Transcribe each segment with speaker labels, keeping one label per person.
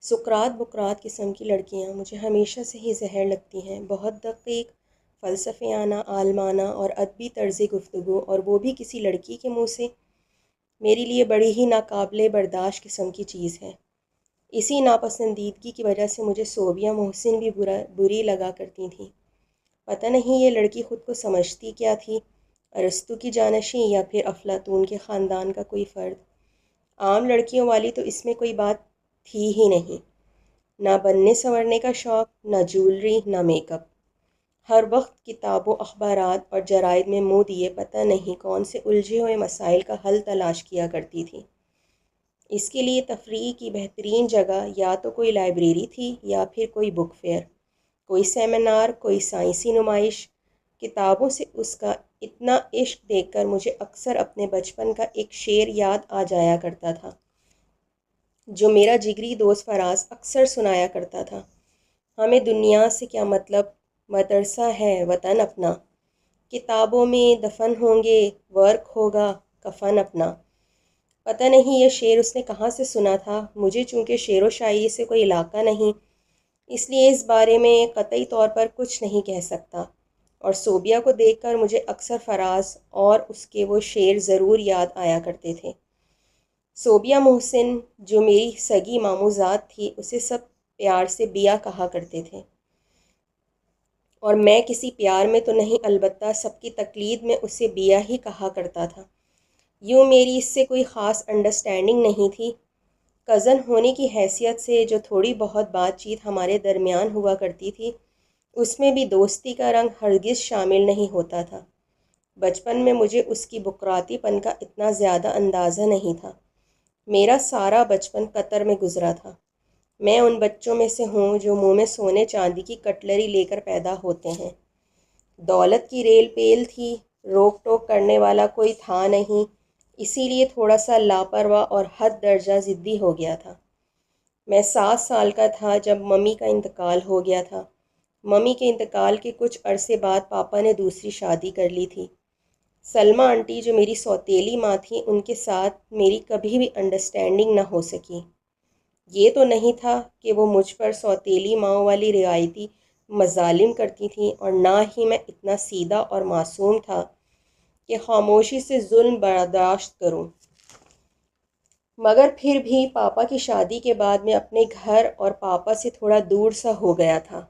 Speaker 1: سقراط بقراط قسم کی لڑکیاں مجھے ہمیشہ سے ہی زہر لگتی ہیں۔ بہت دقیق، فلسفیانہ، عالمانہ اور ادبی طرز گفتگو، اور وہ بھی کسی لڑکی کے منہ سے، میرے لیے بڑی ہی ناقابل برداشت قسم کی چیز ہے۔ اسی ناپسندیدگی کی وجہ سے مجھے صوبیہ محسن بھی بری لگا کرتی تھیں۔ پتہ نہیں یہ لڑکی خود کو سمجھتی کیا تھی، ارسطو کی جانشین یا پھر افلاطون کے خاندان کا کوئی فرد۔ عام لڑکیوں والی تو اس میں کوئی بات تھی ہی نہیں۔ نہ بننے سنورنے کا شوق، نہ جولری، نہ میک اپ۔ ہر وقت کتابوں، اخبارات اور جرائد میں منہ دیے پتہ نہیں کون سے الجھے ہوئے مسائل کا حل تلاش کیا کرتی تھی۔ اس کے لیے تفریح کی بہترین جگہ یا تو کوئی لائبریری تھی یا پھر کوئی بک فیئر، کوئی سیمینار، کوئی سائنسی نمائش۔ کتابوں سے اس کا اتنا عشق دیکھ کر مجھے اکثر اپنے بچپن کا ایک شعر یاد آ جایا کرتا تھا جو میرا جگری دوست فراز اکثر سنایا کرتا تھا۔ ہمیں دنیا سے کیا مطلب، مدرسہ ہے وطن اپنا، کتابوں میں دفن ہوں گے ورک ہوگا کفن اپنا۔ پتہ نہیں یہ شعر اس نے کہاں سے سنا تھا۔ مجھے چونکہ شعر و شاعری سے کوئی علاقہ نہیں، اس لیے اس بارے میں قطعی طور پر کچھ نہیں کہہ سکتا، اور صوبیہ کو دیکھ کر مجھے اکثر فراز اور اس کے وہ شعر ضرور یاد آیا کرتے تھے۔ صوبیہ محسن جو میری سگی ماموزاد تھی، اسے سب پیار سے بیا کہا کرتے تھے، اور میں کسی پیار میں تو نہیں، البتہ سب کی تقلید میں اسے بیا ہی کہا کرتا تھا۔ یوں میری اس سے کوئی خاص انڈرسٹینڈنگ نہیں تھی۔ کزن ہونے کی حیثیت سے جو تھوڑی بہت بات چیت ہمارے درمیان ہوا کرتی تھی، اس میں بھی دوستی کا رنگ ہرگز شامل نہیں ہوتا تھا۔ بچپن میں مجھے اس کی بقراتی پن کا اتنا زیادہ اندازہ نہیں تھا۔ میرا سارا بچپن قطر میں گزرا تھا۔ میں ان بچوں میں سے ہوں جو منہ میں سونے چاندی کی کٹلری لے کر پیدا ہوتے ہیں۔ دولت کی ریل پیل تھی، روک ٹوک کرنے والا کوئی تھا نہیں، اسی لیے تھوڑا سا لاپرواہ اور حد درجہ ضدی ہو گیا تھا۔ میں 7 سال کا تھا جب ممی کا انتقال ہو گیا تھا۔ ممی کے انتقال کے کچھ عرصے بعد پاپا نے دوسری شادی کر لی تھی۔ سلمہ آنٹی جو میری سوتیلی ماں تھی، ان کے ساتھ میری کبھی بھی انڈرسٹینڈنگ نہ ہو سکی۔ یہ تو نہیں تھا کہ وہ مجھ پر سوتیلی ماں والی روایتی مظالم کرتی تھیں، اور نہ ہی میں اتنا سیدھا اور معصوم تھا کہ خاموشی سے ظلم برداشت کروں۔ مگر پھر بھی پاپا کی شادی کے بعد میں اپنے گھر اور پاپا سے تھوڑا دور سا ہو گیا تھا۔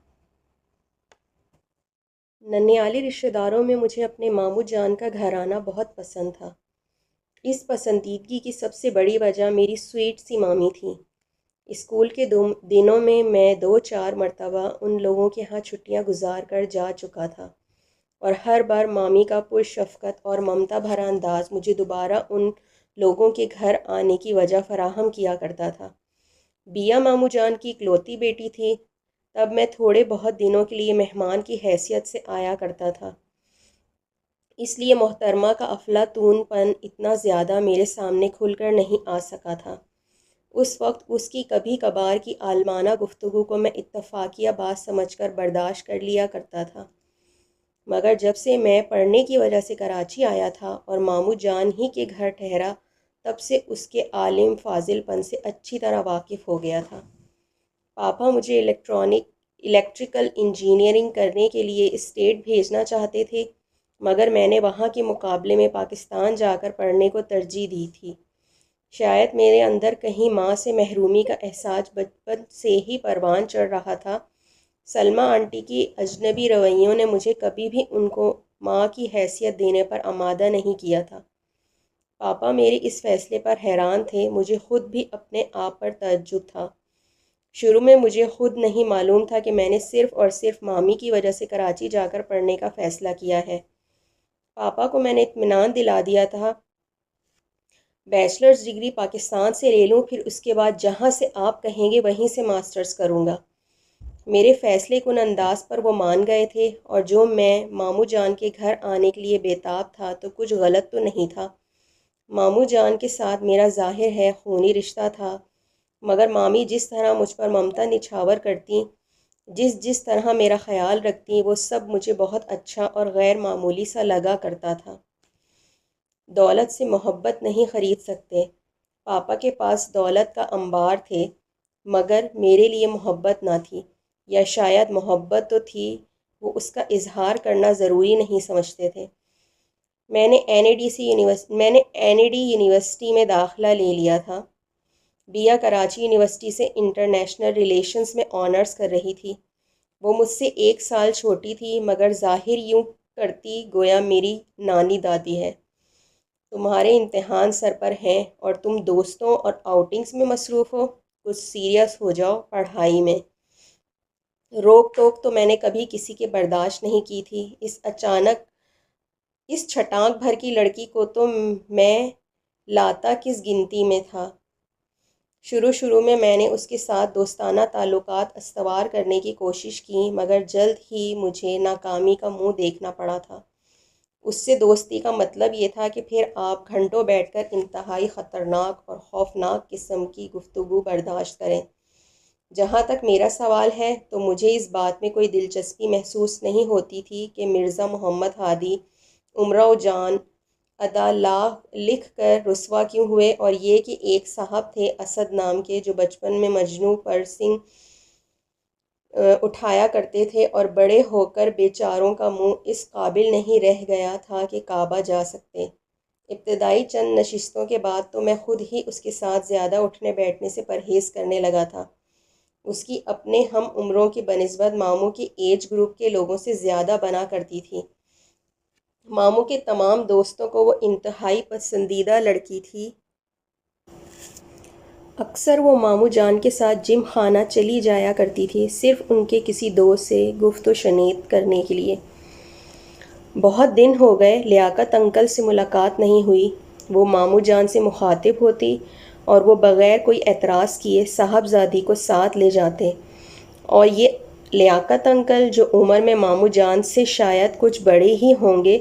Speaker 1: ننیالی رشتہ داروں میں مجھے اپنے ماموں جان کا گھرانہ بہت پسند تھا۔ اس پسندیدگی کی سب سے بڑی وجہ میری سویٹ سی مامی تھی۔ اسکول کے دنوں میں 2-4 مرتبہ ان لوگوں کے ہاں چھٹیاں گزار کر جا چکا تھا، اور ہر بار مامی کا پرشفقت اور ممتا بھرا انداز مجھے دوبارہ ان لوگوں کے گھر آنے کی وجہ فراہم کیا کرتا تھا۔ بیا ماموں جان کی اکلوتی بیٹی تھی، تب میں تھوڑے بہت دنوں کے لیے مہمان کی حیثیت سے آیا کرتا تھا، اس لیے محترمہ کا افلاطون پن اتنا زیادہ میرے سامنے کھل کر نہیں آ سکا تھا۔ اس وقت اس کی کبھی کبھار کی عالمانہ گفتگو کو میں اتفاقیہ بات سمجھ کر برداشت کر لیا کرتا تھا، مگر جب سے میں پڑھنے کی وجہ سے کراچی آیا تھا اور ماموں جان ہی کے گھر ٹھہرا، تب سے اس کے عالم فاضل پن سے اچھی طرح واقف ہو گیا تھا۔ پاپا مجھے الیکٹریکل انجینئرنگ کرنے کے لیے اسٹیٹ بھیجنا چاہتے تھے، مگر میں نے وہاں کے مقابلے میں پاکستان جا کر پڑھنے کو ترجیح دی تھی۔ شاید میرے اندر کہیں ماں سے محرومی کا احساس بچپن سے ہی پروان چڑھ رہا تھا۔ سلمہ آنٹی کی اجنبی رویوں نے مجھے کبھی بھی ان کو ماں کی حیثیت دینے پر آمادہ نہیں کیا تھا۔ پاپا میرے اس فیصلے پر حیران تھے، مجھے خود بھی اپنے آپ پر تعجب تھا۔ شروع میں مجھے خود نہیں معلوم تھا کہ میں نے صرف اور صرف مامی کی وجہ سے کراچی جا کر پڑھنے کا فیصلہ کیا ہے۔ پاپا کو میں نے اطمینان دلا دیا تھا، بیچلرز ڈگری پاکستان سے لے لوں، پھر اس کے بعد جہاں سے آپ کہیں گے وہیں سے ماسٹرز کروں گا۔ میرے فیصلے کن انداز پر وہ مان گئے تھے، اور جو میں ماموں جان کے گھر آنے کے لیے بیتاب تھا تو کچھ غلط تو نہیں تھا۔ ماموں جان کے ساتھ میرا ظاہر ہے خونی رشتہ تھا، مگر مامی جس طرح مجھ پر ممتا نچھاور کرتیں، جس طرح میرا خیال رکھتیں، وہ سب مجھے بہت اچھا اور غیر معمولی سا لگا کرتا تھا۔ دولت سے محبت نہیں خرید سکتے۔ پاپا کے پاس دولت کا انبار تھے، مگر میرے لیے محبت نہ تھی، یا شاید محبت تو تھی، وہ اس کا اظہار کرنا ضروری نہیں سمجھتے تھے۔ میں نے این ای ڈی یونیورسٹی میں داخلہ لے لیا تھا۔ بیا کراچی یونیورسٹی سے انٹرنیشنل ریلیشنز میں آنرز کر رہی تھی۔ وہ مجھ سے 1 سال چھوٹی تھی، مگر ظاہر یوں کرتی گویا میری نانی دادی ہے۔ تمہارے امتحان سر پر ہیں اور تم دوستوں اور آؤٹنگز میں مصروف ہو، کچھ سیریس ہو جاؤ پڑھائی میں۔ روک ٹوک تو میں نے کبھی کسی کے برداشت نہیں کی تھی، اس چھٹانک بھر کی لڑکی کو تو میں لاتا کس گنتی میں تھا۔ شروع میں نے اس کے ساتھ دوستانہ تعلقات استوار کرنے کی کوشش کی، مگر جلد ہی مجھے ناکامی کا منہ دیکھنا پڑا تھا۔ اس سے دوستی کا مطلب یہ تھا کہ پھر آپ گھنٹوں بیٹھ کر انتہائی خطرناک اور خوفناک قسم کی گفتگو برداشت کریں۔ جہاں تک میرا سوال ہے تو مجھے اس بات میں کوئی دلچسپی محسوس نہیں ہوتی تھی کہ مرزا محمد ہادی امراؤ جان ادا لکھ کر رسوا کیوں ہوئے، اور یہ کہ ایک صاحب تھے اسد نام کے، جو بچپن میں مجنوں پر سنگ اٹھایا کرتے تھے، اور بڑے ہو کر بیچاروں کا منہ اس قابل نہیں رہ گیا تھا کہ کعبہ جا سکتے۔ ابتدائی چند نشستوں کے بعد تو میں خود ہی اس کے ساتھ زیادہ اٹھنے بیٹھنے سے پرہیز کرنے لگا تھا۔ اس کی اپنے ہم عمروں کی بنسبت ماموں کی ایج گروپ کے لوگوں سے زیادہ بنا کرتی تھی۔ ماموں کے تمام دوستوں کو وہ انتہائی پسندیدہ لڑکی تھی۔ اکثر وہ ماموں جان کے ساتھ جم خانہ چلی جایا کرتی تھی، صرف ان کے کسی دوست سے گفت و شنید کرنے کے لیے۔ بہت دن ہو گئے لیاقت انکل سے ملاقات نہیں ہوئی۔ وہ ماموں جان سے مخاطب ہوتی اور وہ بغیر کوئی اعتراض کیے صاحبزادی کو ساتھ لے جاتے، اور یہ لیاقت انکل جو عمر میں ماموں جان سے شاید کچھ بڑے ہی ہوں گے،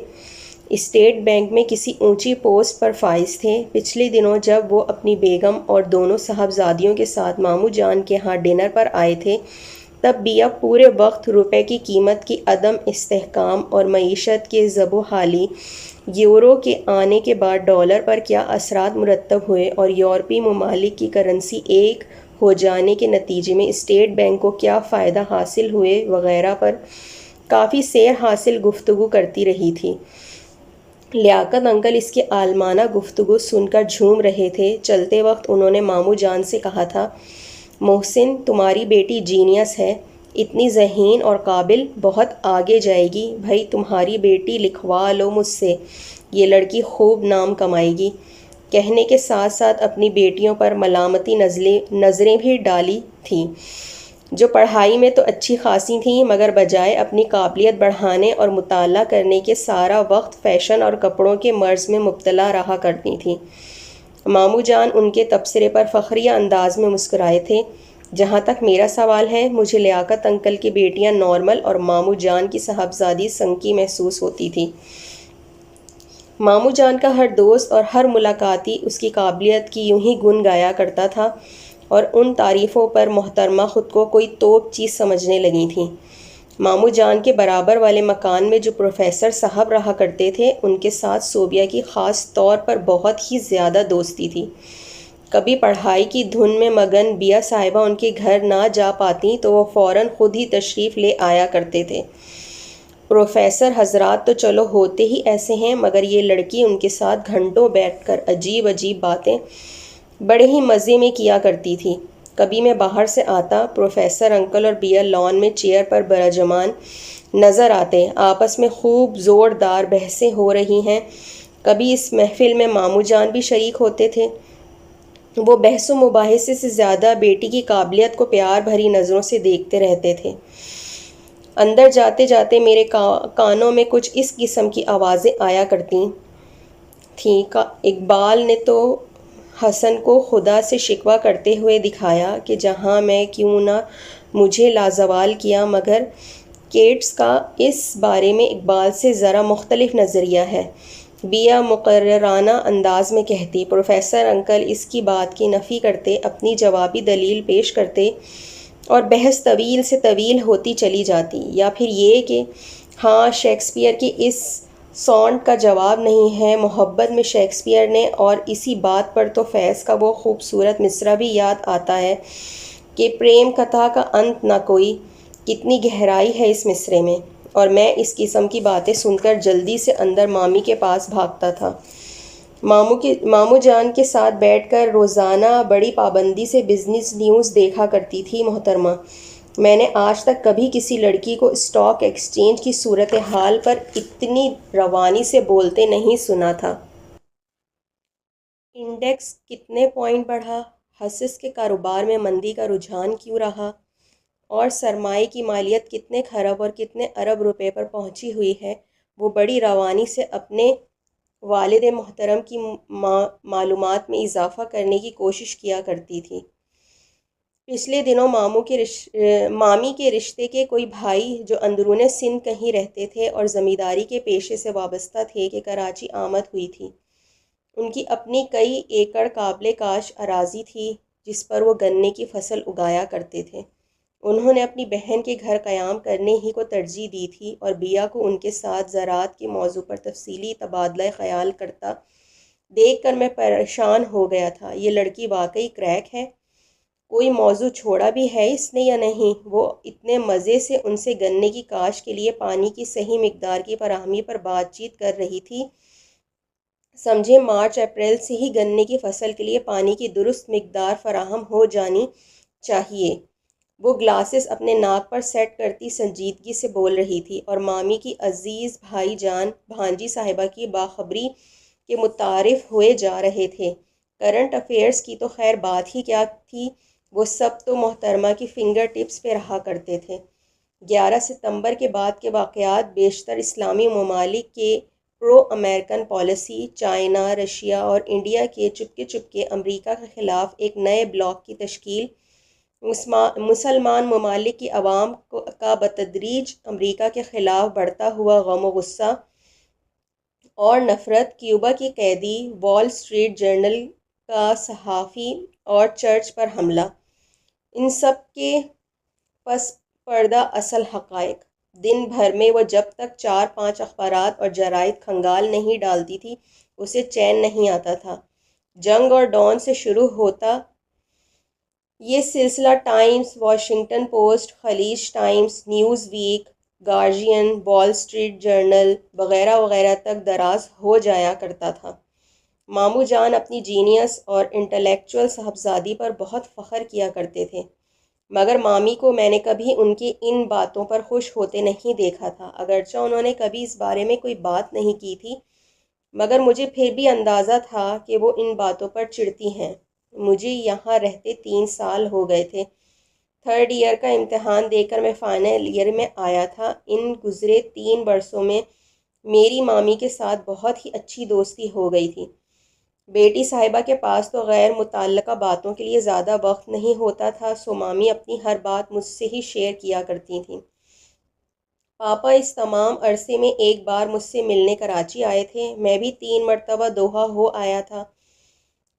Speaker 1: اسٹیٹ بینک میں کسی اونچی پوسٹ پر فائز تھے۔ پچھلے دنوں جب وہ اپنی بیگم اور دونوں صاحبزادیوں کے ساتھ ماموں جان کے ہاں ڈنر پر آئے تھے، تب بیا پورے وقت روپے کی قیمت کی عدم استحکام اور معیشت کے زب و حالی، یورو کے آنے کے بعد ڈالر پر کیا اثرات مرتب ہوئے اور یورپی ممالک کی کرنسی ایک ہو جانے کے نتیجے میں اسٹیٹ بینک کو کیا فائدہ حاصل ہوئے وغیرہ پر کافی سیر حاصل گفتگو کرتی رہی تھی۔ لیاقت انکل اس کی عالمانہ گفتگو سن کر جھوم رہے تھے۔ چلتے وقت انہوں نے ماموں جان سے کہا تھا، محسن تمہاری بیٹی جینیس ہے، اتنی ذہین اور قابل، بہت آگے جائے گی۔ بھائی تمہاری بیٹی لکھوا لو مجھ سے، یہ لڑکی خوب نام کمائے گی۔ کہنے کے ساتھ ساتھ اپنی بیٹیوں پر ملامتی نظریں بھی ڈالی تھیں، جو پڑھائی میں تو اچھی خاصی تھیں، مگر بجائے اپنی قابلیت بڑھانے اور مطالعہ کرنے کے سارا وقت فیشن اور کپڑوں کے مرض میں مبتلا رہا کرتی تھیں۔ ماموں جان ان کے تبصرے پر فخریہ انداز میں مسکرائے تھے۔ جہاں تک میرا سوال ہے، مجھے لیاقت انکل کی بیٹیاں نارمل اور ماموں جان کی صاحبزادی سنکی محسوس ہوتی تھی۔ ماموں جان کا ہر دوست اور ہر ملاقاتی اس کی قابلیت کی یوں ہی گن گایا کرتا تھا، اور ان تعریفوں پر محترمہ خود کو کوئی توپ چیز سمجھنے لگی تھیں۔ ماموں جان کے برابر والے مکان میں جو پروفیسر صاحب رہا کرتے تھے، ان کے ساتھ صوبیہ کی خاص طور پر بہت ہی زیادہ دوستی تھی۔ کبھی پڑھائی کی دھن میں مگن بیا صاحبہ ان کے گھر نہ جا پاتی تو وہ فوراً خود ہی تشریف لے آیا کرتے تھے۔ پروفیسر حضرات تو چلو ہوتے ہی ایسے ہیں، مگر یہ لڑکی ان کے ساتھ گھنٹوں بیٹھ کر عجیب عجیب باتیں بڑے ہی مزے میں کیا کرتی تھی۔ کبھی میں باہر سے آتا، پروفیسر انکل اور بیا لان میں چیئر پر براجمان نظر آتے، آپس میں خوب زوردار بحثیں ہو رہی ہیں۔ کبھی اس محفل میں ماموں جان بھی شریک ہوتے تھے۔ وہ بحث و مباحثے سے زیادہ بیٹی کی قابلیت کو پیار بھری نظروں سے دیکھتے رہتے تھے۔ اندر جاتے جاتے میرے کانوں میں کچھ اس قسم کی آوازیں آیا کرتی تھیں۔ اقبال نے تو حسن کو خدا سے شکوہ کرتے ہوئے دکھایا کہ جہاں میں کیوں نہ مجھے لازوال کیا، مگر کیٹس کا اس بارے میں اقبال سے ذرا مختلف نظریہ ہے، بیا مقررانہ انداز میں کہتی۔ پروفیسر انکل اس کی بات کی نفی کرتے، اپنی جوابی دلیل پیش کرتے، اور بحث طویل سے طویل ہوتی چلی جاتی، یا پھر یہ کہ ہاں شیکسپیئر کی اس سونٹ کا جواب نہیں ہے، محبت میں شیکسپیئر نے، اور اسی بات پر تو فیض کا وہ خوبصورت مصرع بھی یاد آتا ہے کہ پریم کتھا کا انت نہ کوئی، کتنی گہرائی ہے اس مصرے میں، اور میں اس قسم کی باتیں سن کر جلدی سے اندر مامی کے پاس بھاگتا تھا۔ ماموں جان کے ساتھ بیٹھ کر روزانہ بڑی پابندی سے بزنس نیوز دیکھا کرتی تھی محترمہ۔ میں نے آج تک کبھی کسی لڑکی کو اسٹاک ایکسچینج کی صورتحال پر اتنی روانی سے بولتے نہیں سنا تھا۔ انڈیکس کتنے پوائنٹ بڑھا، حصص کے کاروبار میں مندی کا رجحان کیوں رہا، اور سرمائے کی مالیت کتنے کھرب اور کتنے ارب روپے پر پہنچی ہوئی ہے، وہ بڑی روانی سے اپنے والد محترم کی معلومات میں اضافہ کرنے کی کوشش کیا کرتی تھی۔ پچھلے دنوں مامی کے رشتے کے کوئی بھائی جو اندرون سندھ کہیں رہتے تھے اور زمینداری کے پیشے سے وابستہ تھے کہ کراچی آمد ہوئی تھی۔ ان کی اپنی کئی ایکڑ قابل کاشت اراضی تھی جس پر وہ گنے کی فصل اگایا کرتے تھے۔ انہوں نے اپنی بہن کے گھر قیام کرنے ہی کو ترجیح دی تھی اور بیا کو ان کے ساتھ زراعت کے موضوع پر تفصیلی تبادلہ خیال کرتا دیکھ کر میں پریشان ہو گیا تھا۔ یہ لڑکی واقعی کریک ہے، کوئی موضوع چھوڑا بھی ہے اس نے یا نہیں؟ وہ اتنے مزے سے ان سے گنے کی کاشت کے لیے پانی کی صحیح مقدار کی فراہمی پر بات چیت کر رہی تھی۔ سمجھے مارچ اپریل سے ہی گنے کی فصل کے لیے پانی کی درست مقدار فراہم ہو جانی چاہیے۔ وہ گلاسز اپنے ناک پر سیٹ کرتی سنجیدگی سے بول رہی تھی اور مامی کی عزیز بھائی جان بھانجی صاحبہ کی باخبری کے متعارف ہوئے جا رہے تھے۔ کرنٹ افیئرز کی تو خیر بات ہی کیا تھی، وہ سب تو محترمہ کی فنگر ٹپس پہ رہا کرتے تھے۔ 11 ستمبر کے بعد کے واقعات بیشتر اسلامی ممالک کے پرو امریکن پالیسی، چائنا، رشیا اور انڈیا کے چپکے امریکہ کے خلاف ایک نئے بلاک کی تشکیل، مسلمان ممالک کی عوام کا بتدریج امریکہ کے خلاف بڑھتا ہوا غم و غصہ اور نفرت، کیوبا کی قیدی، وال اسٹریٹ جرنل کا صحافی اور چرچ پر حملہ، ان سب کے پس پردہ اصل حقائق۔ دن بھر میں وہ جب تک 4-5 اخبارات اور جرائد کھنگال نہیں ڈالتی تھی اسے چین نہیں آتا تھا۔ جنگ اور ڈان سے شروع ہوتا یہ سلسلہ ٹائمز، واشنگٹن پوسٹ، خلیج Times, Newsweek, Guardian, Wall Street Journal وغیرہ وغیرہ تک دراز ہو جایا کرتا تھا۔ ماموں جان اپنی جینیس اور انٹلیکچوئل صاحبزادی پر بہت فخر کیا کرتے تھے، مگر مامی کو میں نے کبھی ان کی ان باتوں پر خوش ہوتے نہیں دیکھا تھا۔ اگرچہ انہوں نے کبھی اس بارے میں کوئی بات نہیں کی تھی، مگر مجھے پھر بھی اندازہ تھا کہ وہ ان باتوں پر چڑھتی ہیں۔ مجھے یہاں رہتے 3 سال ہو گئے تھے۔ 3rd ایئر کا امتحان دے کر میں فائنل ایئر میں آیا تھا۔ ان گزرے 3 برسوں میں میری مامی کے ساتھ بہت ہی اچھی دوستی ہو گئی تھی۔ بیٹی صاحبہ کے پاس تو غیر متعلقہ باتوں کے لیے زیادہ وقت نہیں ہوتا تھا، سو مامی اپنی ہر بات مجھ سے ہی شیئر کیا کرتی تھیں۔ پاپا اس تمام عرصے میں ایک بار مجھ سے ملنے کراچی آئے تھے، میں بھی 3 مرتبہ دوحہ ہو آیا تھا۔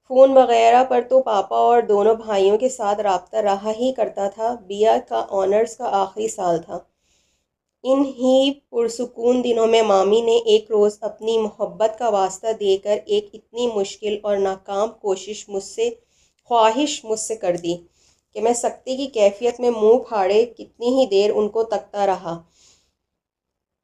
Speaker 1: فون وغیرہ پر تو پاپا اور دونوں بھائیوں کے ساتھ رابطہ رہا ہی کرتا تھا۔ بیا کا آنرز کا آخری سال تھا۔ ان ہی پرسکون دنوں میں مامی نے ایک روز اپنی محبت کا واسطہ دے کر ایک اتنی مشکل اور ناکام خواہش مجھ سے کر دی کہ میں سکتے کی کیفیت میں منہ پھاڑے کتنی ہی دیر ان کو تکتا رہا۔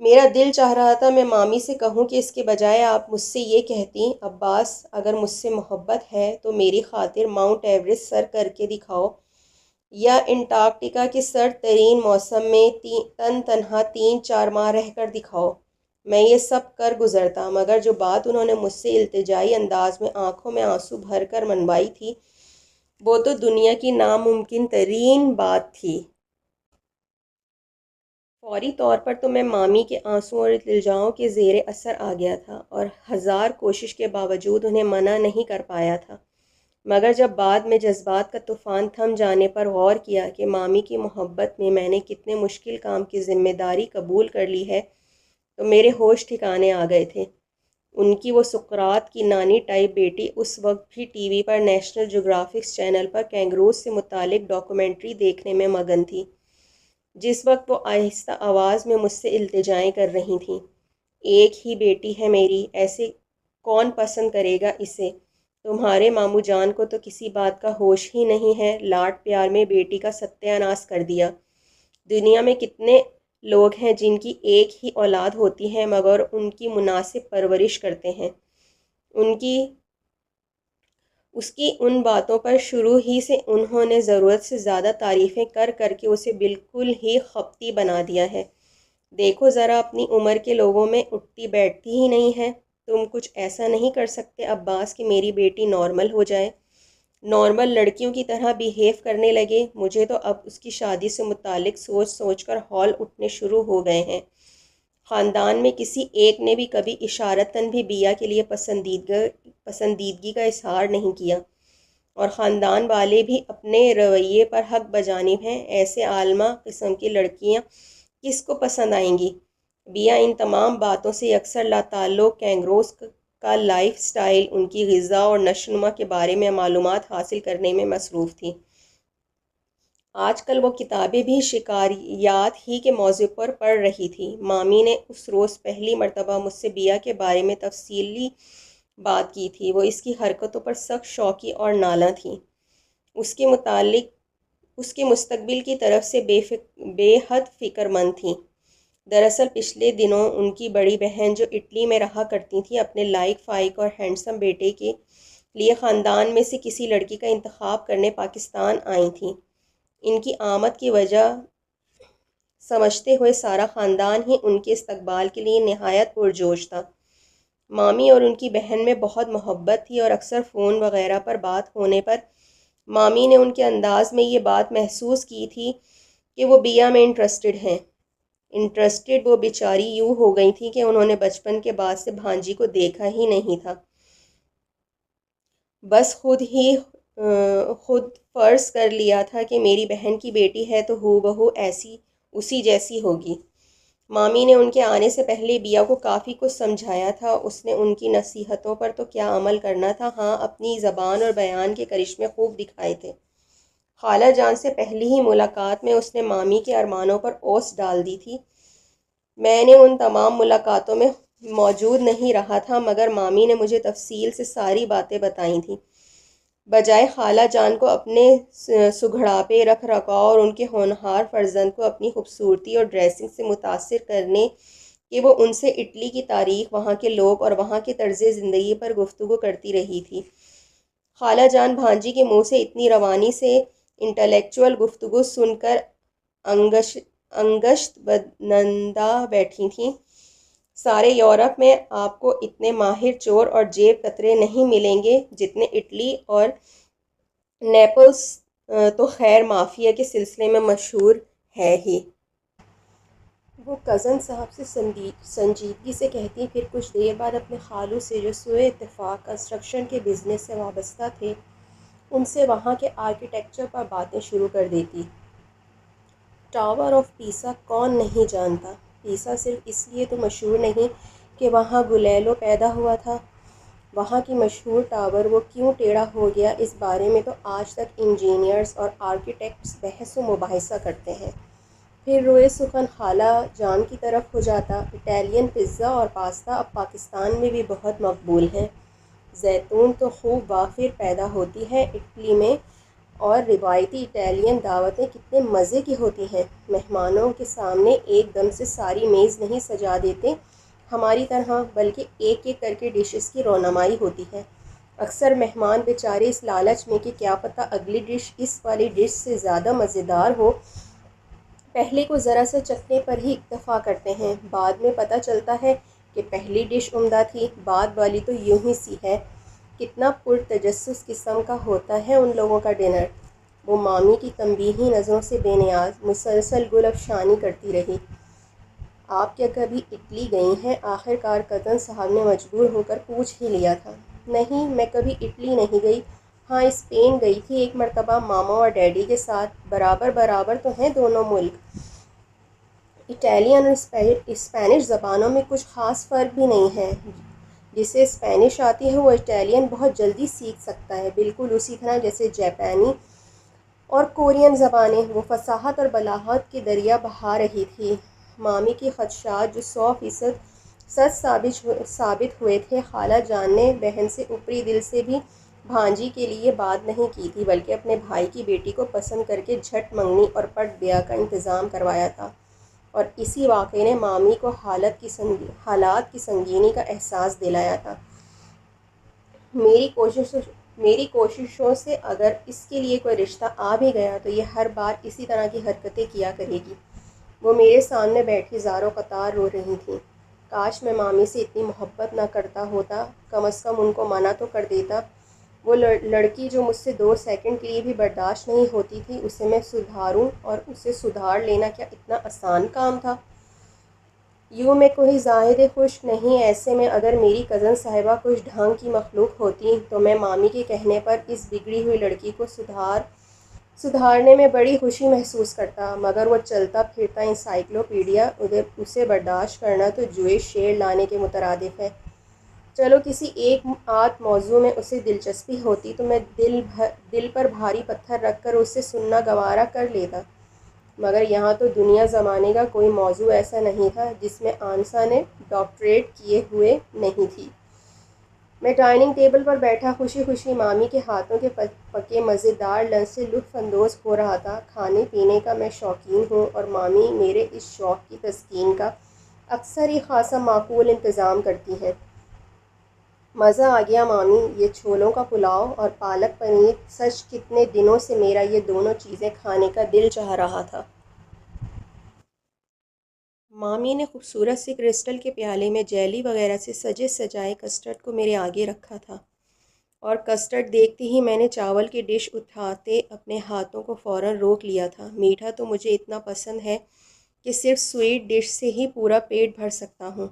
Speaker 1: میرا دل چاہ رہا تھا میں مامی سے کہوں کہ اس کے بجائے آپ مجھ سے یہ کہتیں، عباس اگر مجھ سے محبت ہے تو میری خاطر ماؤنٹ ایوریسٹ سر کر کے دکھاؤ، یا انٹارکٹیکا کے سرد ترین موسم میں تنہا 3-4 ماہ رہ کر دکھاؤ۔ میں یہ سب کر گزرتا، مگر جو بات انہوں نے مجھ سے التجائی انداز میں آنکھوں میں آنسو بھر کر منوائی تھی وہ تو دنیا کی ناممکن ترین بات تھی۔ فوری طور پر تو میں مامی کے آنسوں اور التجاؤں کے زیر اثر آ گیا تھا اور 1000 کوشش کے باوجود انہیں منع نہیں کر پایا تھا، مگر جب بعد میں جذبات کا طوفان تھم جانے پر غور کیا کہ مامی کی محبت میں نے کتنے مشکل کام کی ذمہ داری قبول کر لی ہے تو میرے ہوش ٹھکانے آ گئے تھے۔ ان کی وہ سقراط کی نانی ٹائپ بیٹی اس وقت بھی ٹی وی پر نیشنل جیوگرافک چینل پر کینگروز سے متعلق ڈاکومنٹری دیکھنے میں مگن تھی، جس وقت وہ آہستہ آواز میں مجھ سے التجائیں کر رہی تھیں۔ ایک ہی بیٹی ہے میری، ایسے کون پسند کرے گا اسے؟ تمہارے ماموں جان کو تو کسی بات کا ہوش ہی نہیں ہے، لاڈ پیار میں بیٹی کا ستیہ ناش کر دیا۔ دنیا میں کتنے لوگ ہیں جن کی ایک ہی اولاد ہوتی ہے مگر ان کی مناسب پرورش کرتے ہیں، اس کی ان باتوں پر شروع ہی سے انہوں نے ضرورت سے زیادہ تعریفیں کر کر کے اسے بالکل ہی خپتی بنا دیا ہے۔ دیکھو ذرا، اپنی عمر کے لوگوں میں اٹھتی بیٹھتی ہی نہیں ہے۔ تم کچھ ایسا نہیں کر سکتے عباس کہ میری بیٹی نارمل ہو جائے، نارمل لڑکیوں کی طرح بیہیو کرنے لگے؟ مجھے تو اب اس کی شادی سے متعلق سوچ سوچ کر ہول اٹھنے شروع ہو گئے ہیں۔ خاندان میں کسی ایک نے بھی کبھی اشارتاً بھی بیا کے لیے پسندیدگی کا اظہار نہیں کیا، اور خاندان والے بھی اپنے رویے پر حق بجانب ہیں۔ ایسے عالمہ قسم کی لڑکیاں کس کو پسند آئیں گی؟ بیا ان تمام باتوں سے اکثر لاتعلق کینگروز کا لائف سٹائل، ان کی غذا اور نشو و نما کے بارے میں معلومات حاصل کرنے میں مصروف تھی۔ آج کل وہ کتابیں بھی شکاریات ہی کے موضوع پر پڑھ رہی تھی۔ مامی نے اس روز پہلی مرتبہ مجھ سے بیا کے بارے میں تفصیلی بات کی تھی۔ وہ اس کی حرکتوں پر سخت شوقی اور نالاں تھیں، اس کے مستقبل کی طرف سے بے حد فکر مند تھیں۔ دراصل پچھلے دنوں ان کی بڑی بہن جو اٹلی میں رہا کرتی تھی، اپنے لائق فائق اور ہینڈسم بیٹے کے لیے خاندان میں سے کسی لڑکی کا انتخاب کرنے پاکستان آئی تھیں۔ ان کی آمد کی وجہ سمجھتے ہوئے سارا خاندان ہی ان کے استقبال کے لیے نہایت پرجوش تھا۔ مامی اور ان کی بہن میں بہت محبت تھی، اور اکثر فون وغیرہ پر بات ہونے پر مامی نے ان کے انداز میں یہ بات محسوس کی تھی کہ وہ بیا میں انٹرسٹڈ وہ بیچاری یوں ہو گئی تھی کہ انہوں نے بچپن کے بعد سے بھانجی کو دیکھا ہی نہیں تھا۔ بس خود فرض کر لیا تھا کہ میری بہن کی بیٹی ہے تو ہو بہو اسی جیسی ہوگی۔ مامی نے ان کے آنے سے پہلے بیا کو کافی کچھ سمجھایا تھا۔ اس نے ان کی نصیحتوں پر تو کیا عمل کرنا تھا، ہاں اپنی زبان اور بیان کے کرشمے خوب دکھائے تھے۔ خالہ جان سے پہلی ہی ملاقات میں اس نے مامی کے ارمانوں پر اوس ڈال دی تھی۔ میں نے ان تمام ملاقاتوں میں موجود نہیں رہا تھا، مگر مامی نے مجھے تفصیل سے ساری باتیں بتائی تھیں۔ بجائے خالہ جان کو اپنے سگھڑاپے، رکھ رکھاؤ اور ان کے ہونہار فرزند کو اپنی خوبصورتی اور ڈریسنگ سے متاثر کرنے کہ وہ ان سے اٹلی کی تاریخ، وہاں کے لوگ اور وہاں کے طرز زندگی پر گفتگو کرتی رہی تھی۔ خالہ جان بھانجی کے منہ سے اتنی روانی سے انٹلیکچول گفتگو سن کر انگشت بدنندہ بیٹھی تھیں۔ سارے یورپ میں آپ کو اتنے ماہر چور اور جیب کترے نہیں ملیں گے جتنے اٹلی اور نیپلس تو خیر مافیا کے سلسلے میں مشہور ہے ہی۔ وہ کزن صاحب سے سنجیدگی سے کہتی، پھر کچھ دیر بعد اپنے خالو سے جو سوئے اتفاق کنسٹرکشن کے بزنس سے وابستہ تھے، ان سے وہاں کے آرکیٹیکچر پر باتیں شروع کر دیتی۔ ٹاور آف پیسا کون نہیں جانتا؟ پیسا صرف اس لیے تو مشہور نہیں کہ وہاں گلیلو پیدا ہوا تھا۔ وہاں کی مشہور ٹاور وہ کیوں ٹیڑھا ہو گیا، اس بارے میں تو آج تک انجینئرز اور آرکیٹیکٹس بحث و مباحثہ کرتے ہیں۔ پھر روئے سخن خالہ جان کی طرف ہو جاتا۔ اٹالین پزا اور پاستا اب پاکستان میں بھی بہت مقبول ہیں۔ زیتون تو خوب وافر پیدا ہوتی ہے اٹلی میں، اور روایتی اٹالین دعوتیں کتنے مزے کی ہوتی ہیں۔ مہمانوں کے سامنے ایک دم سے ساری میز نہیں سجا دیتے ہماری طرح، بلکہ ایک ایک کر کے ڈشز کی رونمائی ہوتی ہے۔ اکثر مہمان بیچارے اس لالچ میں کہ کیا پتہ اگلی ڈش اس والی ڈش سے زیادہ مزیدار ہو، پہلے کو ذرا سا چکھنے پر ہی اکتفا کرتے ہیں۔ بعد میں پتہ چلتا ہے کہ پہلی ڈش عمدہ تھی، بعد والی تو یوں ہی سی ہے۔ کتنا پرتجسس قسم کا ہوتا ہے ان لوگوں کا ڈنر۔ وہ مامی کی تنبیہی نظروں سے بے نیاز مسلسل گل افشانی کرتی رہی۔ آپ کیا کبھی اٹلی گئی ہیں؟ آخر کار کزن صاحب نے مجبور ہو کر پوچھ ہی لیا تھا۔ نہیں، میں کبھی اٹلی نہیں گئی، ہاں اسپین گئی تھی ایک مرتبہ ماما اور ڈیڈی کے ساتھ۔ برابر برابر تو ہیں دونوں ملک۔ اٹالین اور اسپینش زبانوں میں کچھ خاص فرق بھی نہیں ہے۔ جسے اسپینش آتی ہے وہ اٹالین بہت جلدی سیکھ سکتا ہے، بالکل اسی طرح جیسے جاپانی اور کورین زبانیں۔ وہ فصاحت اور بلاغت کے دریا بہا رہی تھی۔ مامی کے خدشات جو 100% سچ ثابت ہوئے تھے، خالہ جان نے بہن سے اوپری دل سے بھی بھانجی کے لیے بات نہیں کی تھی، بلکہ اپنے بھائی کی بیٹی کو پسند کر کے جھٹ منگنی اور پٹ بیاہ کا انتظام کروایا تھا، اور اسی واقعے نے مامی کو حالات کی سنگینی کا احساس دلایا تھا۔ میری کوششوں سے اگر اس کے لیے کوئی رشتہ آ بھی گیا تو یہ ہر بار اسی طرح کی حرکتیں کیا کرے گی۔ وہ میرے سامنے بیٹھی زاروں قطار رو رہی تھیں۔ کاش میں مامی سے اتنی محبت نہ کرتا ہوتا، کم از کم ان کو منع تو کر دیتا۔ وہ لڑکی جو مجھ سے 2 سیکنڈ کے لیے بھی برداشت نہیں ہوتی تھی، اسے میں سدھاروں، اور اسے سدھار لینا کیا اتنا آسان کام تھا؟ یوں میں کوئی زاہد خشک نہیں، ایسے میں اگر میری کزن صاحبہ کچھ ڈھنگ کی مخلوق ہوتی تو میں مامی کے کہنے پر اس بگڑی ہوئی لڑکی کو سدھارنے میں بڑی خوشی محسوس کرتا، مگر وہ چلتا پھرتا انسائکلوپیڈیا، اسے برداشت کرنا تو جوئے شیر لانے کے مترادف ہے۔ چلو کسی ایک آدھ موضوع میں اسے دلچسپی ہوتی تو میں دل پر بھاری پتھر رکھ کر اسے سننا گوارا کر لیتا، مگر یہاں تو دنیا زمانے کا کوئی موضوع ایسا نہیں تھا جس میں آنسا نے ڈاکٹریٹ کیے ہوئے نہیں تھی۔ میں ڈائننگ ٹیبل پر بیٹھا خوشی خوشی مامی کے ہاتھوں کے پکے مزیدار لنچ سے لطف اندوز ہو رہا تھا۔ کھانے پینے کا میں شوقین ہوں، اور مامی میرے اس شوق کی تسکین کا اکثر ہی خاصا معقول انتظام کرتی ہیں۔ مزہ آ گیا مامی، یہ چھولوں کا پلاؤ اور پالک پنیر، سچ کتنے دنوں سے میرا یہ دونوں چیزیں کھانے کا دل چاہ رہا تھا۔ مامی نے خوبصورت سے کرسٹل کے پیالے میں جیلی وغیرہ سے سجے سجائے کسٹرڈ کو میرے آگے رکھا تھا، اور کسٹرڈ دیکھتے ہی میں نے چاول کی ڈش اٹھاتے اپنے ہاتھوں کو فوراً روک لیا تھا۔ میٹھا تو مجھے اتنا پسند ہے کہ صرف سویٹ ڈش سے ہی پورا پیٹ بھر سکتا ہوں۔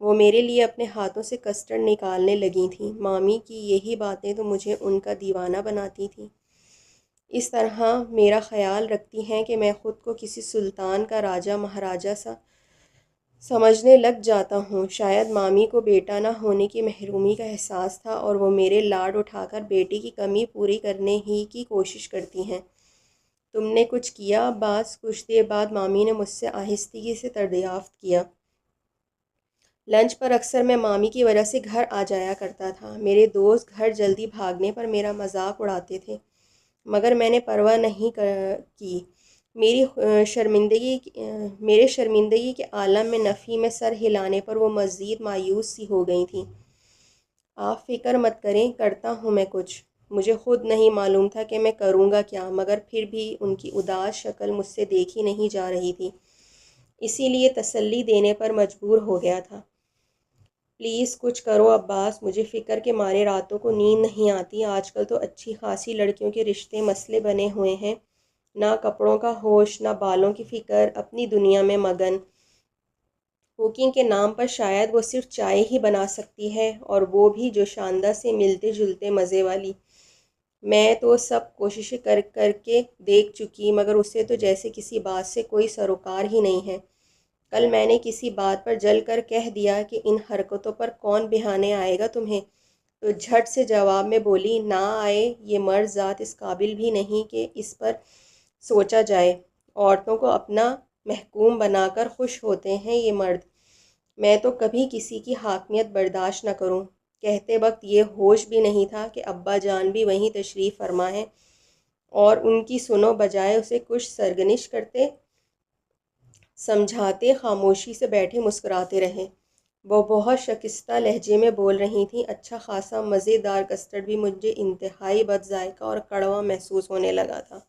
Speaker 1: وہ میرے لیے اپنے ہاتھوں سے کسٹرڈ نکالنے لگی تھیں۔ مامی کی یہی باتیں تو مجھے ان کا دیوانہ بناتی تھیں۔ اس طرح میرا خیال رکھتی ہیں کہ میں خود کو کسی سلطان کا راجہ مہاراجہ سا سمجھنے لگ جاتا ہوں۔ شاید مامی کو بیٹا نہ ہونے کی محرومی کا احساس تھا، اور وہ میرے لاڈ اٹھا کر بیٹے کی کمی پوری کرنے ہی کی کوشش کرتی ہیں۔ تم نے کچھ کیا عباس؟ کچھ دیر بعد مامی نے مجھ سے آہستگی سے دریافت کیا۔ لنچ پر اکثر میں مامی کی وجہ سے گھر آ جایا کرتا تھا۔ میرے دوست گھر جلدی بھاگنے پر میرا مذاق اڑاتے تھے، مگر میں نے پرواہ نہیں کی۔ میرے شرمندگی کے عالم میں نفی میں سر ہلانے پر وہ مزید مایوس سی ہو گئی تھیں۔ آپ فکر مت کریں، کرتا ہوں میں کچھ۔ مجھے خود نہیں معلوم تھا کہ میں کروں گا کیا، مگر پھر بھی ان کی اداس شکل مجھ سے دیکھی نہیں جا رہی تھی، اسی لیے تسلی دینے پر مجبور ہو گیا تھا۔ پلیز کچھ کرو عباس، مجھے فکر کے مارے راتوں کو نیند نہیں آتی۔ آج کل تو اچھی خاصی لڑکیوں کے رشتے مسئلے بنے ہوئے ہیں، نہ کپڑوں کا ہوش، نہ بالوں کی فکر، اپنی دنیا میں مگن۔ کوکنگ کے نام پر شاید وہ صرف چائے ہی بنا سکتی ہے، اور وہ بھی جو شاندار سے ملتے جلتے مزے والی۔ میں تو سب کوششیں کر کے دیکھ چکی، مگر اسے تو جیسے کسی بات سے کوئی سروکار ہی نہیں ہے۔ کل میں نے کسی بات پر جل کر کہہ دیا کہ ان حرکتوں پر کون بہانے آئے گا تمہیں، تو جھٹ سے جواب میں بولی، نہ آئے، یہ مرد ذات اس قابل بھی نہیں کہ اس پر سوچا جائے۔ عورتوں کو اپنا محکوم بنا کر خوش ہوتے ہیں یہ مرد، میں تو کبھی کسی کی حاکمیت برداشت نہ کروں۔ کہتے وقت یہ ہوش بھی نہیں تھا کہ ابا جان بھی وہیں تشریف فرما ہیں، اور ان کی سنو بجائے اسے کچھ سرگنش کرتے سمجھاتے خاموشی سے بیٹھے مسکراتے رہے۔ وہ بہت شکستہ لہجے میں بول رہی تھیں، اچھا خاصا مزیدار کسٹرڈ بھی مجھے انتہائی بد ذائقہ اور کڑوا محسوس ہونے لگا تھا۔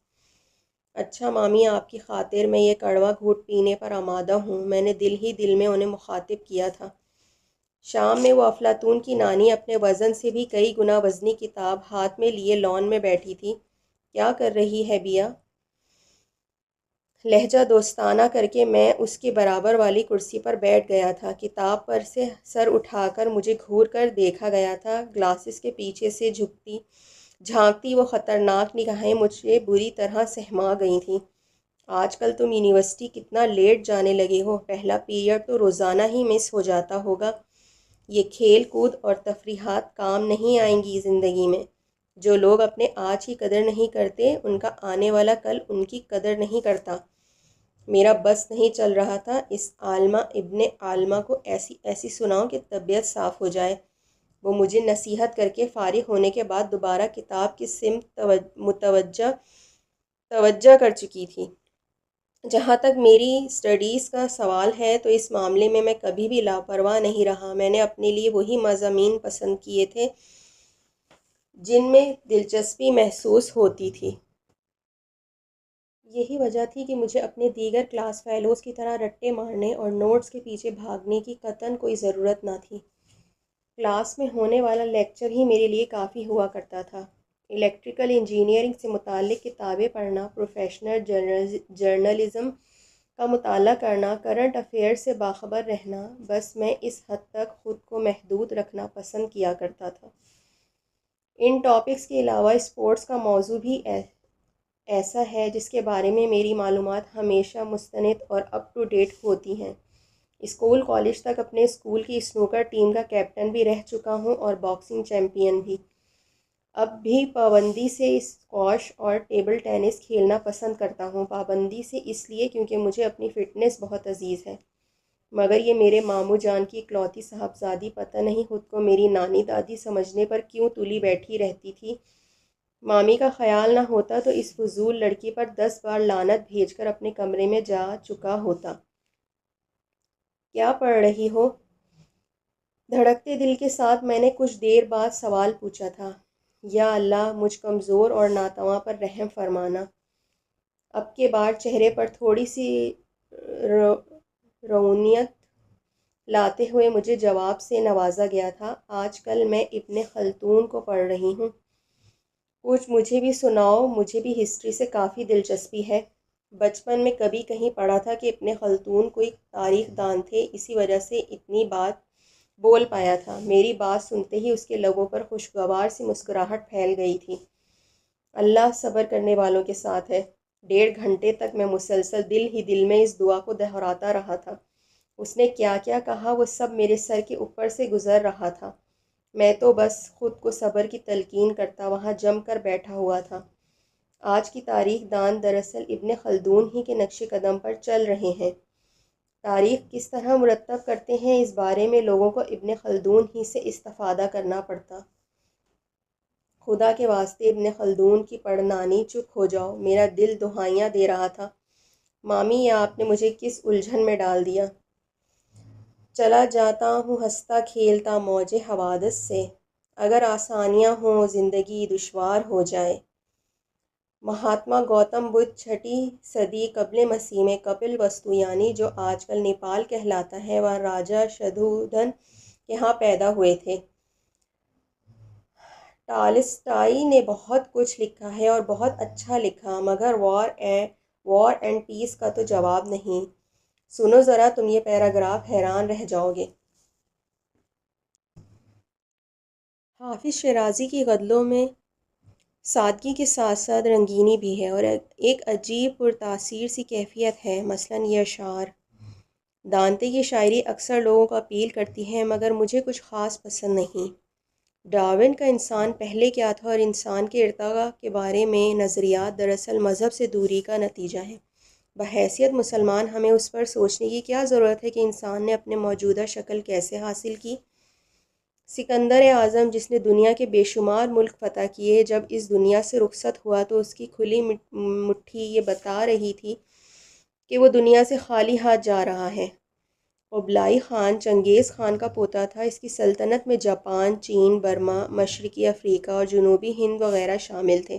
Speaker 1: اچھا مامی، آپ کی خاطر میں یہ کڑوا گھونٹ پینے پر آمادہ ہوں، میں نے دل ہی دل میں انہیں مخاطب کیا تھا۔ شام میں وہ افلاطون کی نانی اپنے وزن سے بھی کئی گنا وزنی کتاب ہاتھ میں لیے لان میں بیٹھی تھی۔ کیا کر رہی ہے بیا؟ لہجہ دوستانہ کر کے میں اس کے برابر والی کرسی پر بیٹھ گیا تھا۔ کتاب پر سے سر اٹھا کر مجھے گھور کر دیکھا گیا تھا۔ گلاسز کے پیچھے سے جھانکتی وہ خطرناک نگاہیں مجھے بری طرح سہما گئی تھیں۔ آج کل تم یونیورسٹی کتنا لیٹ جانے لگے ہو، پہلا پیریڈ تو روزانہ ہی مس ہو جاتا ہوگا۔ یہ کھیل کود اور تفریحات کام نہیں آئیں گی زندگی میں۔ جو لوگ اپنے آج کی قدر نہیں کرتے، ان کا آنے والا کل ان کی قدر نہیں کرتا۔ میرا بس نہیں چل رہا تھا، اس عالمہ ابن عالمہ کو ایسی سناؤں کہ طبیعت صاف ہو جائے۔ وہ مجھے نصیحت کر کے فارغ ہونے کے بعد دوبارہ کتاب کی سمت توجہ کر چکی تھی۔ جہاں تک میری اسٹڈیز کا سوال ہے تو اس معاملے میں میں کبھی بھی لاپرواہ نہیں رہا۔ میں نے اپنے لیے وہی مضامین پسند کیے تھے جن میں دلچسپی محسوس ہوتی تھی۔ یہی وجہ تھی کہ مجھے اپنے دیگر کلاس فیلوز کی طرح رٹے مارنے اور نوٹس کے پیچھے بھاگنے کی قطعاً کوئی ضرورت نہ تھی۔ کلاس میں ہونے والا لیکچر ہی میرے لیے کافی ہوا کرتا تھا۔ الیکٹریکل انجینئرنگ سے متعلق کتابیں پڑھنا، پروفیشنل جرنلزم کا مطالعہ کرنا، کرنٹ افیئر سے باخبر رہنا، بس میں اس حد تک خود کو محدود رکھنا پسند کیا کرتا تھا۔ ان ٹاپکس کے علاوہ اسپورٹس کا موضوع بھی ایسا ہے جس کے بارے میں میری معلومات ہمیشہ مستند اور اپ ٹو ڈیٹ ہوتی ہیں۔ اسکول کالج تک اپنے اسکول کی اسنوکر ٹیم کا کیپٹن بھی رہ چکا ہوں اور باکسنگ چیمپئن بھی۔ اب بھی پابندی سے اسکواش اور ٹیبل ٹینس کھیلنا پسند کرتا ہوں۔ پابندی سے اس لیے کیونکہ مجھے اپنی فٹنس بہت عزیز ہے، مگر یہ میرے ماموں جان کی اکلوتی صاحبزادی پتہ نہیں خود کو میری نانی دادی سمجھنے پر کیوں تلی بیٹھی رہتی تھی۔ مامی کا خیال نہ ہوتا تو اس فضول لڑکی پر 10 بار لعنت بھیج کر اپنے کمرے میں جا چکا ہوتا۔ کیا پڑھ رہی ہو؟ دھڑکتے دل کے ساتھ میں نے کچھ دیر بعد سوال پوچھا تھا۔ یا اللہ، مجھ کمزور اور ناتواں پر رحم فرمانا۔ اب کے بعد چہرے پر تھوڑی سی رونیت لاتے ہوئے مجھے جواب سے نوازا گیا تھا۔ آج کل میں ابن خلدون کو پڑھ رہی ہوں۔ کچھ مجھے بھی سناؤ، مجھے بھی ہسٹری سے کافی دلچسپی ہے۔ بچپن میں کبھی کہیں پڑھا تھا کہ ابن خلدون کوئی تاریخ دان تھے، اسی وجہ سے اتنی بات بول پایا تھا۔ میری بات سنتے ہی اس کے لبوں پر خوشگوار سی مسکراہٹ پھیل گئی تھی۔ اللہ صبر کرنے والوں کے ساتھ ہے۔ 1.5 گھنٹے تک میں مسلسل دل ہی دل میں اس دعا کو دہراتا رہا تھا۔ اس نے کیا کیا کہا وہ سب میرے سر کے اوپر سے گزر رہا تھا۔ میں تو بس خود کو صبر کی تلقین کرتا وہاں جم کر بیٹھا ہوا تھا۔ آج کی تاریخ دان دراصل ابن خلدون ہی کے نقش قدم پر چل رہے ہیں۔ تاریخ کس طرح مرتب کرتے ہیں اس بارے میں لوگوں کو ابن خلدون ہی سے استفادہ کرنا پڑتا۔ خدا کے واسطے ابن خلدون کی پڑھ نانی چپ ہو جاؤ، میرا دل دہائیاں دے رہا تھا۔ مامی، یہ آپ نے مجھے کس الجھن میں ڈال دیا؟ چلا جاتا ہوں ہنستا کھیلتا موج حوادث سے، اگر آسانیاں ہوں زندگی دشوار ہو جائے۔ مہاتما گوتم بدھ 6 صدی قبل مسیح میں کپل وستو یعنی جو آج کل نیپال کہلاتا ہے وہاں راجا شدھودن کے ہاں پیدا ہوئے تھے۔ ٹالسٹائی نے بہت کچھ لکھا ہے اور بہت اچھا لکھا، مگر وار اینڈ پیس کا تو جواب نہیں۔ سنو ذرا، تم یہ پیراگراف حیران رہ جاؤ گے۔ حافظ شیرازی کی غزلوں میں سادگی کے ساتھ ساتھ رنگینی بھی ہے اور ایک عجیب پرتاثیر سی کیفیت ہے۔ مثلاً یہ اشعار: دانتے کی شاعری اکثر لوگوں کو اپیل کرتی ہے مگر مجھے کچھ خاص پسند نہیں۔ ڈارون کا انسان پہلے کیا تھا اور انسان کے ارتقاء کے بارے میں نظریات دراصل مذہب سے دوری کا نتیجہ ہے۔ بحیثیت مسلمان ہمیں اس پر سوچنے کی کیا ضرورت ہے کہ انسان نے اپنے موجودہ شکل کیسے حاصل کی؟ سکندر اعظم جس نے دنیا کے بے شمار ملک فتح کیے، جب اس دنیا سے رخصت ہوا تو اس کی کھلی مٹھی یہ بتا رہی تھی کہ وہ دنیا سے خالی ہاتھ جا رہا ہے۔ قبلائی خان چنگیز خان کا پوتا تھا۔ اس کی سلطنت میں جاپان، چین، برما، مشرقی افریقہ اور جنوبی ہند وغیرہ شامل تھے۔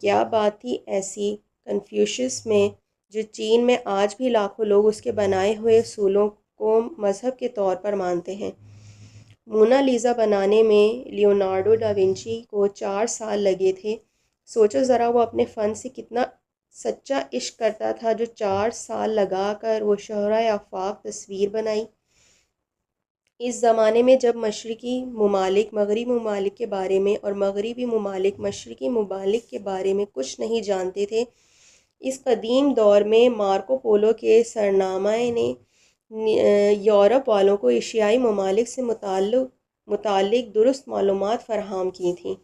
Speaker 1: کیا بات تھی ایسی کنفیوشس میں جو چین میں آج بھی لاکھوں لوگ اس کے بنائے ہوئے اصولوں کو مذہب کے طور پر مانتے ہیں۔ مونا لیزا بنانے میں لیونارڈو ڈا ونچی کو 4 سال لگے تھے۔ سوچو ذرا وہ اپنے فن سے کتنا سچا عشق کرتا تھا جو 4 سال لگا کر وہ شہرۂ آفاق تصویر بنائی۔ اس زمانے میں جب مشرقی ممالک مغربی ممالک کے بارے میں اور مغربی ممالک مشرقی ممالک کے بارے میں کچھ نہیں جانتے تھے، اس قدیم دور میں مارکو پولو کے سرنامہ نے یورپ والوں کو ایشیائی ممالک سے متعلق درست معلومات فراہم کی تھیں۔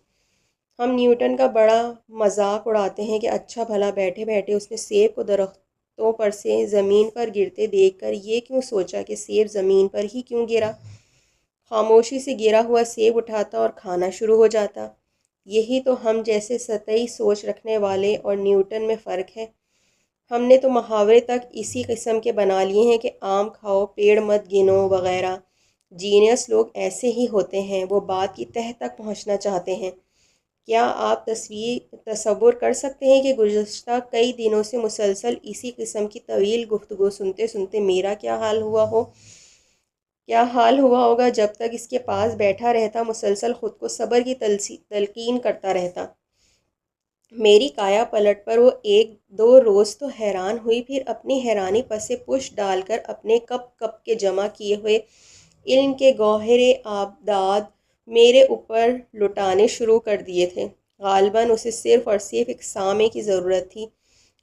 Speaker 1: ہم نیوٹن کا بڑا مذاق اڑاتے ہیں کہ اچھا بھلا بیٹھے بیٹھے اس نے سیب کو درختوں پر سے زمین پر گرتے دیکھ کر یہ کیوں سوچا کہ سیب زمین پر ہی کیوں گرا؟ خاموشی سے گرا ہوا سیب اٹھاتا اور کھانا شروع ہو جاتا۔ یہی تو ہم جیسے سطحی سوچ رکھنے والے اور نیوٹن میں فرق ہے۔ ہم نے تو محاورے تک اسی قسم کے بنا لیے ہیں کہ آم کھاؤ پیڑ مت گنو وغیرہ۔ جینیس لوگ ایسے ہی ہوتے ہیں، وہ بات کی تہہ تک پہنچنا چاہتے ہیں۔ کیا آپ تصور کر سکتے ہیں کہ گزشتہ کئی دنوں سے مسلسل اسی قسم کی طویل گفتگو سنتے سنتے میرا کیا حال ہوا ہوگا جب تک اس کے پاس بیٹھا رہتا، مسلسل خود کو صبر کی تلقین کرتا رہتا۔ میری کایا پلٹ پر وہ ایک دو روز تو حیران ہوئی، پھر اپنی حیرانی پس پش ڈال کر اپنے کپ کپ کے جمع کیے ہوئے علم کے گوہر آبداد میرے اوپر لٹانے شروع کر دیے تھے۔ غالباً اسے صرف اور صرف ایک سامع کی ضرورت تھی،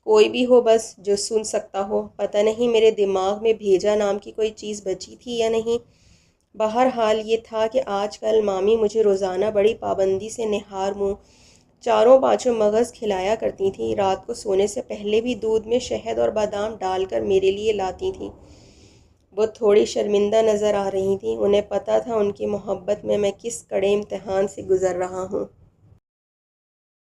Speaker 1: کوئی بھی ہو بس جو سن سکتا ہو۔ پتہ نہیں میرے دماغ میں بھیجا نام کی کوئی چیز بچی تھی یا نہیں۔ بہرحال یہ تھا کہ آج کل مامی مجھے روزانہ بڑی پابندی سے نہار منہ 4-5 مغز کھلایا کرتی تھیں۔ رات کو سونے سے پہلے بھی دودھ میں شہد اور بادام ڈال کر میرے لیے لاتی تھیں۔ وہ تھوڑی شرمندہ نظر آ رہی تھیں، انہیں پتہ تھا ان کی محبت میں کس کڑے امتحان سے گزر رہا ہوں۔